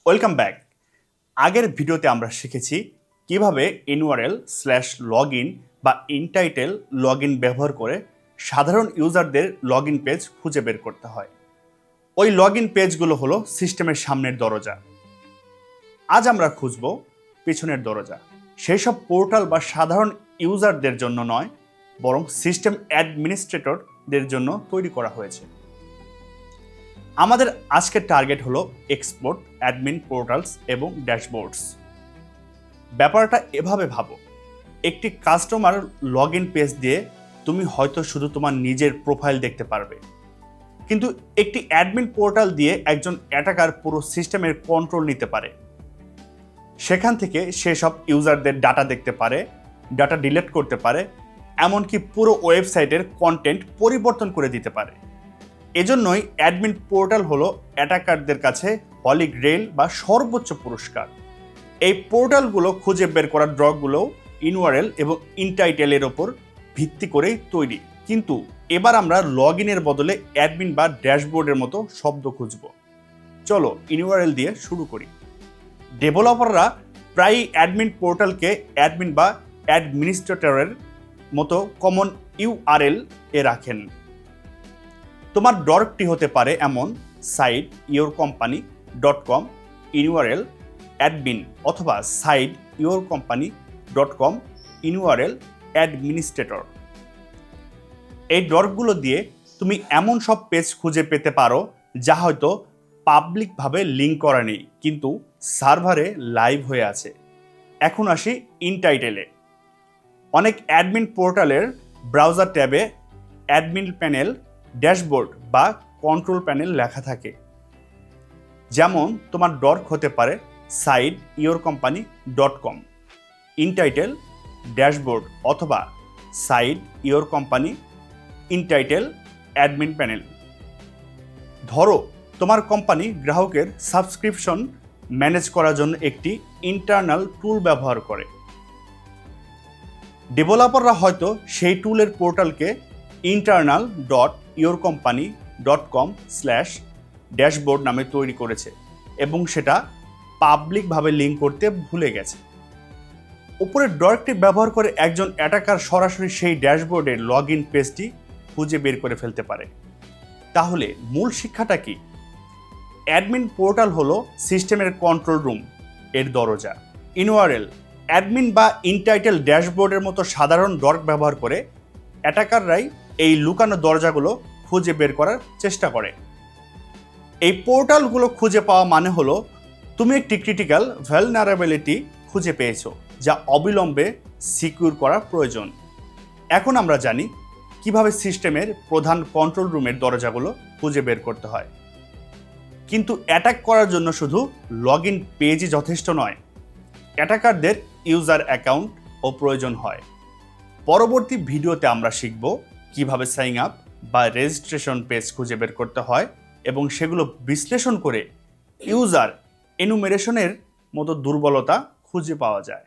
Welcome back. আগের ভিডিওতে আমরা শিখেছি কিভাবে URL/login বা ইনটাইটেল লগইন ব্যবহার করে সাধারণ ইউজারদের লগইন পেজ খুঁজে বের করতে হয়। ওই লগইন পেজগুলো হলো সিস্টেমের সামনের দরজা। আজ আমরা খুঁজব পিছনের দরজা। সেই সব পোর্টাল বা সাধারণ ইউজারদের জন্য নয়, বরং সিস্টেম অ্যাডমিনিস্ট্রেটরদের জন্য তৈরি করা হয়েছে। আমাদের আজকের টার্গেট হলো এক্সপোর্ট, অ্যাডমিন পোর্টালস এবং ড্যাশবোর্ডস। ব্যাপারটা এভাবে ভাবো, একটি কাস্টমার লগইন পেজ দিয়ে তুমি হয়তো শুধু তোমার নিজের প্রোফাইল দেখতে পারবে, কিন্তু একটি অ্যাডমিন পোর্টাল দিয়ে একজন অ্যাটাকার পুরো সিস্টেমের কন্ট্রোল নিতে পারে। সেখান থেকে সেসব ইউজারদের ডাটা দেখতে পারে, ডাটা ডিলিট করতে পারে, এমনকি পুরো ওয়েবসাইটের কন্টেন্ট পরিবর্তন করে দিতে পারে। এজন্যই অ্যাডমিন পোর্টাল হলো অ্যাটাকারদের কাছে হলি গ্রেইল বা সর্বোচ্চ পুরস্কার। এই পোর্টালগুলো খুঁজে বের করার ড্রগগুলো URL এবং ইনটাইটেলের ওপর ভিত্তি করেই তৈরি। কিন্তু এবার আমরা লগইনের বদলে অ্যাডমিন বা ড্যাশবোর্ডের মতো শব্দ খুঁজব। চলো URL দিয়ে শুরু করি। ডেভেলপাররা প্রায়ই অ্যাডমিন পোর্টালকে অ্যাডমিন বা অ্যাডমিনিস্ট্রেটরের মতো কমন URL এ রাখেন। তোমার ডর্কটি হতে পারে এমন: সাইট yourcompany.com URL অ্যাডমিন, অথবা সাইট yourcompany.com URL অ্যাডমিনিস্ট্রেটর। এই ডর্কগুলো দিয়ে তুমি এমন সব পেজ খুঁজে পেতে পারো যা হয়তো পাবলিকভাবে লিঙ্ক করা নেই, কিন্তু সার্ভারে লাইভ হয়ে আছে। এখন আসি ইনটাইটেলে। অনেক অ্যাডমিন পোর্টালের ব্রাউজার ট্যাবে অ্যাডমিন প্যানেল, ড্যাশবোর্ড বা কন্ট্রোল প্যানেল লেখা থাকে। যেমন তোমার ডর্ক হতে পারে সাইট yourcompany.com ইনটাইটেল ড্যাশবোর্ড, অথবা site yourcompany entitled admin panel. ধরো তোমার কোম্পানি গ্রাহকের সাবস্ক্রিপশন ম্যানেজ করার জন্য একটি ইন্টারনাল টুল ব্যবহার করে। ডেভেলপাররা হয়তো সেই টুলের পোর্টালকে internal.yourcompany.com/ড্যাশবোর্ড নামে তৈরি করেছে এবং সেটা পাবলিকভাবে লিঙ্ক করতে ভুলে গেছে। উপরের ডর্কটি ব্যবহার করে একজন অ্যাটাকার সরাসরি সেই ড্যাশবোর্ডের লগইন পেজটি খুঁজে বের করে ফেলতে পারে। তাহলে মূল শিক্ষাটা কি? অ্যাডমিন পোর্টাল হলো সিস্টেমের কন্ট্রোল রুম, এর দরজা। URL, অ্যাডমিন বা ইনটাইটেল ড্যাশবোর্ডের মতো সাধারণ ডর্ক ব্যবহার করে অ্যাটাকাররাই এই লুকানো দরজাগুলো খুঁজে বের করার চেষ্টা করে। এই পোর্টালগুলো খুঁজে পাওয়া মানে হলো তুমি একটি ক্রিটিক্যাল ভালনারেবিলিটি খুঁজে পেয়েছো, যা অবিলম্বে সিকিউর করা প্রয়োজন। এখন আমরা জানি কিভাবে সিস্টেমের প্রধান কন্ট্রোল রুমের দরজাগুলো খুঁজে বের করতে হয়। কিন্তু অ্যাটাক করার জন্য শুধু লগইন পেজই যথেষ্ট নয়, অ্যাটাকারদের ইউজার অ্যাকাউন্টও প্রয়োজন হয়। পরবর্তী ভিডিওতে আমরা শিখব কিভাবে সাইন আপ বা রেজিস্ট্রেশন পেজ খুঁজে বের করতে হয় এবং সেগুলো বিশ্লেষণ করে ইউজার এনুমেরেশনের মতো দুর্বলতা খুঁজে পাওয়া যায়।